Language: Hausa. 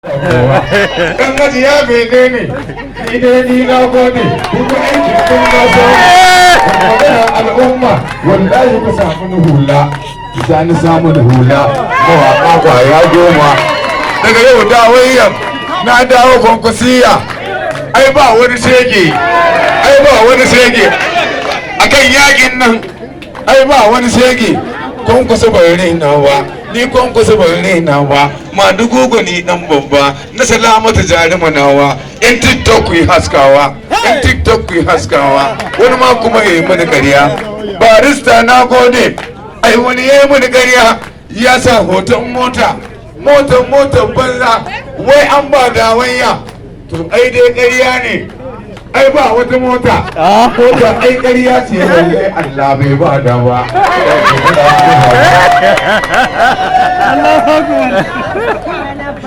Dan gaji ya mene ne, ni dai ni na gode, kuma aikin kun na samu. Maganar al'umma, wallahi ku samu ni hula, isa ni samu ni hula, mawaƙa kwaya 10. Daga yau dawayyan na dawo kwankwasiya, ai ba wani shege, akan yakin nan, ai ba wani shege, kwankwasa bai raina ba. Ni kwankwasa bai raina ba, ma dugugu ni dan babba na salamata jarima nawa. Yan tiktok ku yi haskawa, wani ma kuma ya yi mani ƙarya. Barista na gode, ai wani ya yi mani ƙarya ya sa hoton motar banza, wai an ba da wanya. To ai dai ƙarya ne, ai ba wata mota ai ƙarya ce, wallahi Allah bai ba da ba. Allah